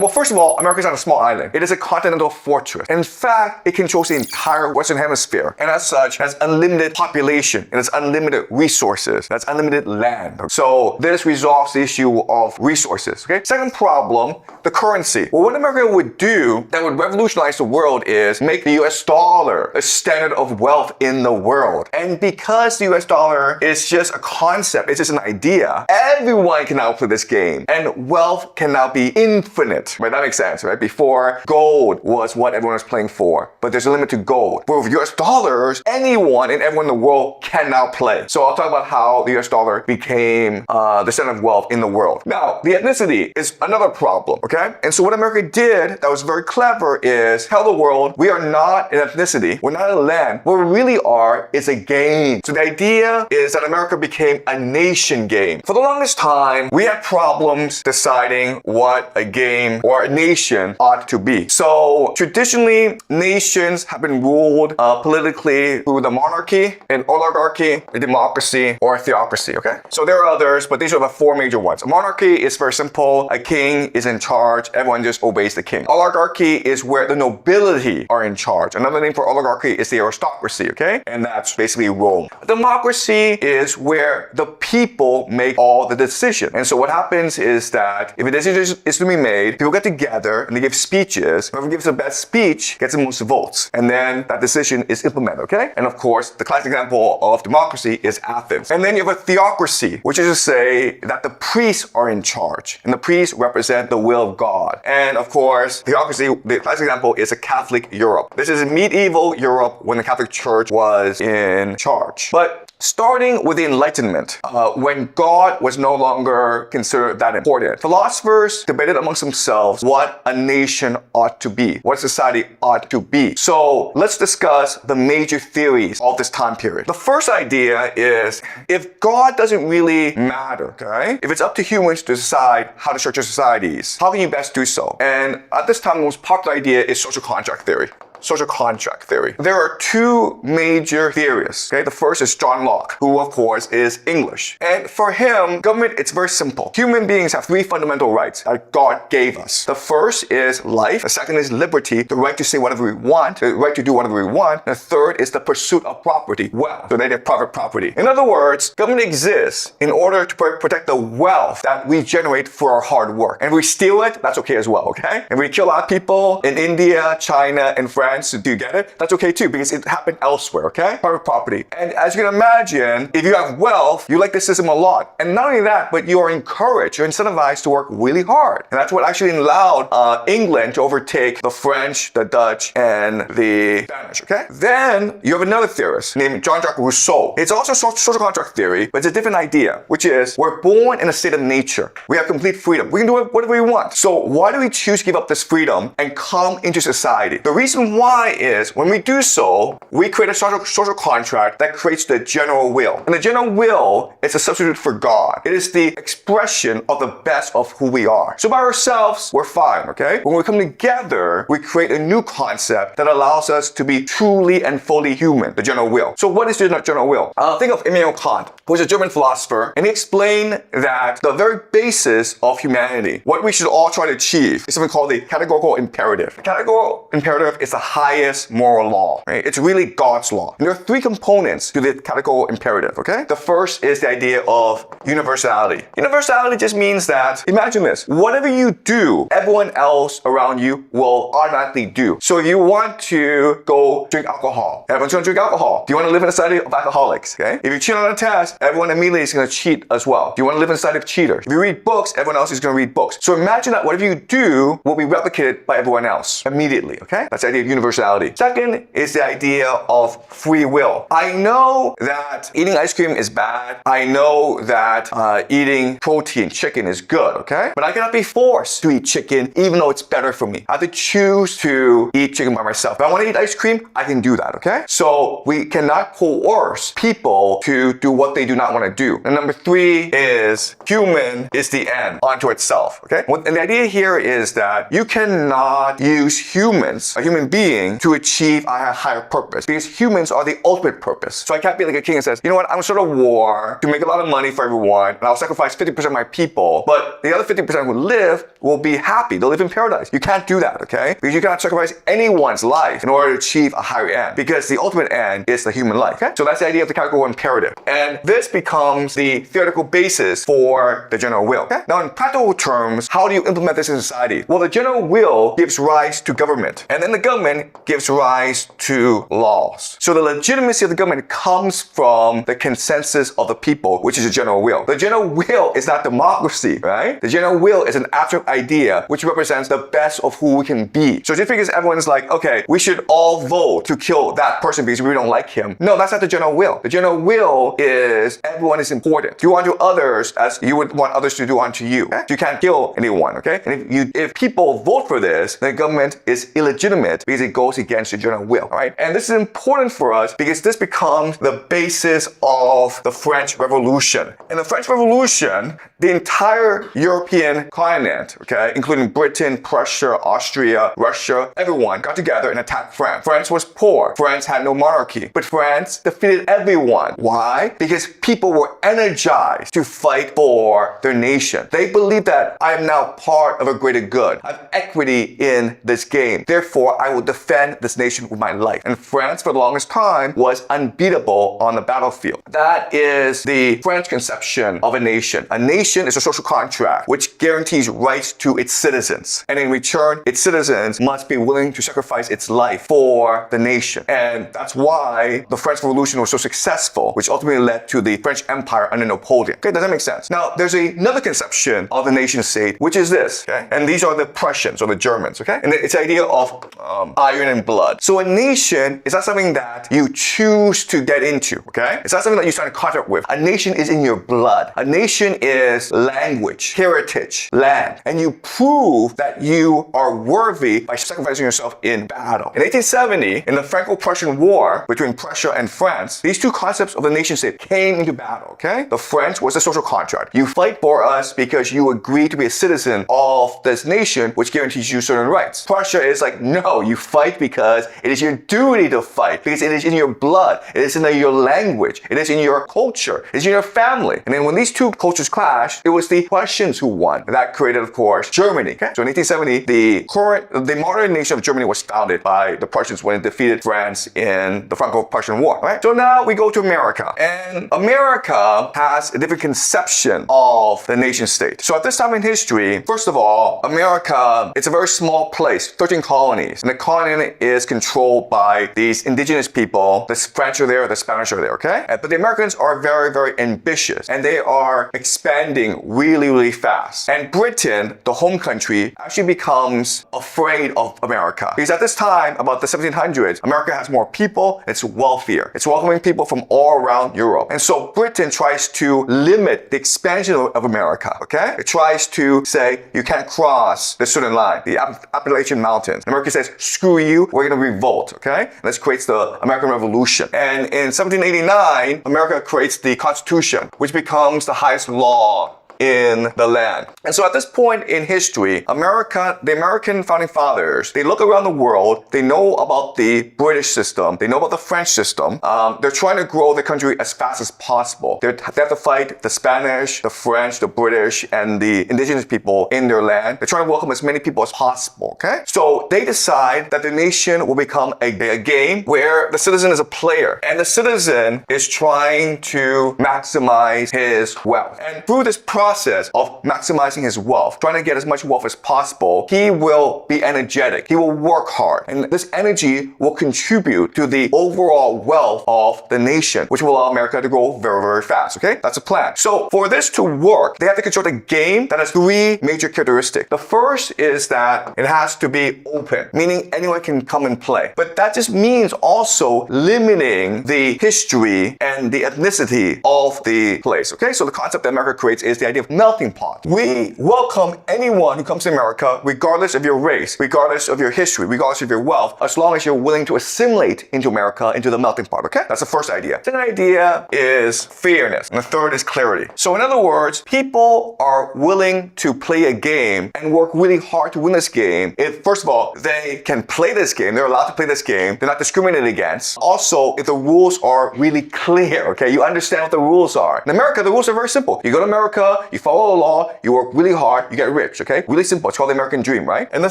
Well, first of all, America is not a small island. It is a continental fortress. In fact, it controls the entire Western Hemisphere, and as such, has unlimited population, and it's unlimited resources. That's unlimited land. So this resolves the issue of resources, okay? Second problem, the currency. Well, what America would do that would revolutionize the world is make the US dollar a standard of wealth in the world. And because the US dollar is just a concept, it's just an idea, everyone can now play this game, and wealth can now be infinite. Right, that makes sense, right? Before, gold was what everyone was playing for, but there's a limit to gold. But with US dollars, anyone and everyone in the world can now play. So I'll talk about how the US dollar became the center of wealth in the world. Now, the ethnicity is another problem, okay? And so what America did that was very clever is tell the world, we are not an ethnicity, we're not a land. What we really are is a game. So the idea is that America became a nation game. For the longest time, we had problems deciding what a game or a nation ought to be. So traditionally, nations have been ruled politically through the monarchy, an oligarchy, a democracy, or a theocracy, okay? So there are others, but these are the four major ones. A monarchy is very simple. A king is in charge. Everyone just obeys the king. Oligarchy is where the nobility are in charge. Another name for oligarchy is the aristocracy, okay? And that's basically Rome. Democracy is where the people make all the decisions. And so what happens is that if a decision is to be made, people get together and they give speeches. Whoever gives the best speech gets the most votes. And then that decision is implemented, okay? And of course, the classic example of democracy is Athens. And then you have a theocracy, which is to say that the priests are in charge. And the priests represent the will of God. And of course, theocracy, the classic example is a Catholic Europe. This is medieval Europe when the Catholic Church was in charge. But starting with the Enlightenment, when God was no longer considered that important, philosophers debated amongst themselves what a nation ought to be, what society ought to be. So let's discuss the major theories of this time period. The first idea is if God doesn't really matter, okay? If it's up to humans to decide how to structure societies, how can you best do so? And at this time, the most popular idea is social contract theory. Social contract theory. There are two major theories. Okay, the first is John Locke, who of course is English. And for him, government, it's very simple. Human beings have three fundamental rights that God gave us. The first is life. The second is liberty, the right to say whatever we want, the right to do whatever we want. And the third is the pursuit of property, wealth, so they have private property. In other words, government exists in order to protect the wealth that we generate for our hard work. And if we steal it, that's okay as well, okay? And we kill a lot of people in India, China, and France. Do you get it? That's okay too, because it happened elsewhere, okay? Private property. And as you can imagine, if you have wealth, you like the system a lot. And not only that, but you are encouraged, you're incentivized to work really hard. And that's what actually allowed England to overtake the French, the Dutch, and the Spanish, okay? Then you have another theorist named Jean-Jacques Rousseau. It's also social contract theory, but it's a different idea, which is we're born in a state of nature. We have complete freedom. We can do whatever we want. So why do we choose to give up this freedom and come into society? The reason why is when we do so, we create a social contract that creates the general will. And the general will is a substitute for God. It is the expression of the best of who we are. So by ourselves, we're fine, okay? When we come together, we create a new concept that allows us to be truly and fully human, the general will. So what is the general will? Think of Immanuel Kant, who is a German philosopher, and he explained that the very basis of humanity, what we should all try to achieve, is something called the categorical imperative. The categorical imperative is the highest moral law, right? It's really God's law. And there are three components to the categorical imperative, okay? The first is the idea of universality. Universality just means that, imagine this, whatever you do, everyone else around you will automatically do. So if you want to go drink alcohol, everyone's gonna drink alcohol. Do you want to live in a society of alcoholics, okay? If you cheat on a test, everyone immediately is gonna cheat as well. Do you want to live in a society of cheaters? If you read books, everyone else is gonna read books. So imagine that whatever you do will be replicated by everyone else immediately, okay? That's the idea of universality. Second is the idea of free will. I know that eating ice cream is bad. I know that eating protein, chicken, is good, okay? But I cannot be forced to eat chicken even though it's better for me. I have to choose to eat chicken by myself. If I want to eat ice cream, I can do that, okay? So we cannot coerce people to do what they do not want to do. And number three is human is the end unto itself, okay? And the idea here is that you cannot use humans, a human being, being to achieve a higher purpose, because humans are the ultimate purpose. So I can't be like a king and says, you know what, I'm gonna start a war to make a lot of money for everyone, and I'll sacrifice 50% of my people, but the other 50% who live will be happy. They'll live in paradise. You can't do that, okay? Because you cannot sacrifice anyone's life in order to achieve a higher end, because the ultimate end is the human life, okay? So that's the idea of the categorical imperative. And this becomes the theoretical basis for the general will, okay? Now, in practical terms, how do you implement this in society? Well, the general will gives rise to government, and then the government gives rise to laws. So the legitimacy of the government comes from the consensus of the people, which is the general will. The general will is not democracy, right? The general will is an abstract idea which represents the best of who we can be. So just because everyone's like, okay, we should all vote to kill that person because we don't like him. No, that's not the general will. The general will is everyone is important. Do unto others as you would want others to do unto you. Okay? You can't kill anyone, okay? And if people vote for this, then the government is illegitimate because it goes against the general will, all right? And this is important for us because this becomes the basis of the French Revolution. In the French Revolution, the entire European continent, okay, including Britain, Prussia, Austria, Russia, everyone got together and attacked France. France was poor. France had no monarchy. But France defeated everyone. Why? Because people were energized to fight for their nation. They believed that I am now part of a greater good. I have equity in this game. Therefore, I will defend this nation with my life. And France, for the longest time, was unbeatable on the battlefield. That is the French conception of a nation. A nation is a social contract which guarantees rights to its citizens. And in return, its citizens must be willing to sacrifice its life for the nation. And that's why the French Revolution was so successful, which ultimately led to the French Empire under Napoleon. Okay, does that make sense? Now, there's another conception of the nation state, which is this, okay? And these are the Prussians or the Germans, okay? And it's the idea of iron and blood. So a nation is not something that you choose to get into, okay? It's not something that you sign a contract with. A nation is in your blood. A nation is language, heritage, land. And you prove that you are worthy by sacrificing yourself in battle. In 1870, in the Franco-Prussian War between Prussia and France, these two concepts of the nation state came into battle, okay? The French was a social contract. You fight for us because you agree to be a citizen of this nation, which guarantees you certain rights. Prussia is like, no, you fight because it is your duty to fight, because it is in your blood, it is in your language, it is in your culture, it is in your family. And then when these two cultures clashed, it was the Prussians who won. That created, of course, Germany. Okay? So in 1870, the modern nation of Germany was founded by the Prussians when it defeated France in the Franco-Prussian War. Right? So now we go to America. And America has a different conception of the nation state. So at this time in history, first of all, America, it's a very small place, 13 colonies. And the continent is controlled by these indigenous people. The French are there, the Spanish are there, okay? But the Americans are very, very ambitious. And they are expanding really, really fast. And Britain, the home country, actually becomes afraid of America. Because at this time, about the 1700s, America has more people, it's wealthier. It's welcoming people from all around Europe. And so Britain tries to limit the expansion of America, okay? It tries to say, you can't cross this certain line, the Appalachian Mountains. America says, screw you, we're gonna revolt, okay? And this creates the American Revolution. And in 1789, America creates the Constitution, which becomes the highest law in the land. And so at this point in history, the American founding fathers, they look around the world, they know about the British system, they know about the French system. They're trying to grow the country as fast as possible. They have to fight the Spanish, the French, the British, and the indigenous people in their land. They're trying to welcome as many people as possible, okay? So they decide that the nation will become a game where the citizen is a player, and the citizen is trying to maximize his wealth. And through this process of maximizing his wealth, trying to get as much wealth as possible, he will be energetic. He will work hard. And this energy will contribute to the overall wealth of the nation, which will allow America to grow very, very fast, okay? That's a plan. So for this to work, they have to construct a game that has three major characteristics. The first is that it has to be open, meaning anyone can come and play. But that just means also limiting the history and the ethnicity of the place, okay? So the concept that America creates is the idea idea of melting pot. We welcome anyone who comes to America, regardless of your race, regardless of your history, regardless of your wealth, as long as you're willing to assimilate into America, into the melting pot, okay? That's the first idea. Second idea is fairness. And the third is clarity. So in other words, people are willing to play a game and work really hard to win this game if, first of all, they can play this game, they're allowed to play this game, they're not discriminated against. Also, if the rules are really clear, okay? You understand what the rules are. In America, the rules are very simple. You go to America, you follow the law, you work really hard, you get rich, okay? Really simple. It's called the American dream, right? And the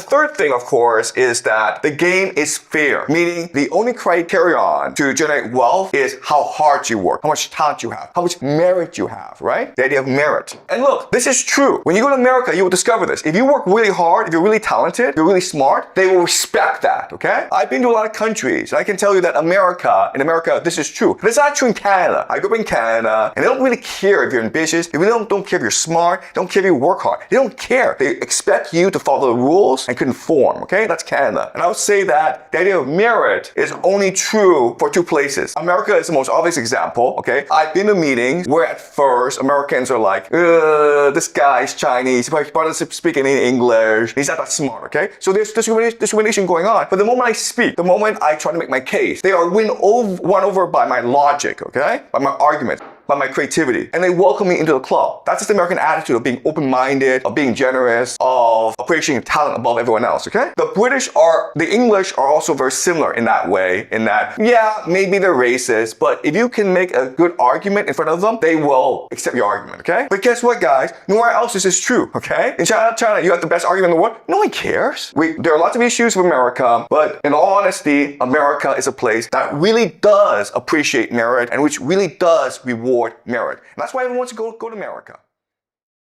third thing, of course, is that the game is fair, meaning the only criterion to generate wealth is how hard you work, how much talent you have, how much merit you have, right? The idea of merit. And look, this is true. When you go to America, you will discover this. If you work really hard, if you're really talented, if you're really smart, they will respect that, okay? I've been to a lot of countries, and I can tell you that in America, this is true. But it's not true in Canada. I grew up in Canada, and they don't really care if you're ambitious. They really don't care if you're smart. They don't care if you work hard. They don't care. They expect you to follow the rules and conform, okay? That's Canada. And I would say that the idea of merit is only true for two places. America is the most obvious example, okay? I've been to meetings where at first Americans are like, this guy's Chinese, he doesn't speak any English, he's not that smart, okay? So there's discrimination going on. But the moment I speak, the moment I try to make my case, they are won over by my logic, okay? By my argument, by my creativity, and they welcome me into the club. That's just the American attitude of being open-minded, of being generous, of appreciating talent above everyone else, okay? The English are also very similar in that way, in that, yeah, maybe they're racist, but if you can make a good argument in front of them, they will accept your argument, okay? But guess what, guys? Nowhere else is this true, okay? In China, you have the best argument in the world. No one cares. There are lots of issues with America, but in all honesty, America is a place that really does appreciate merit and which really does reward merit. And that's why everyone wants to go to America.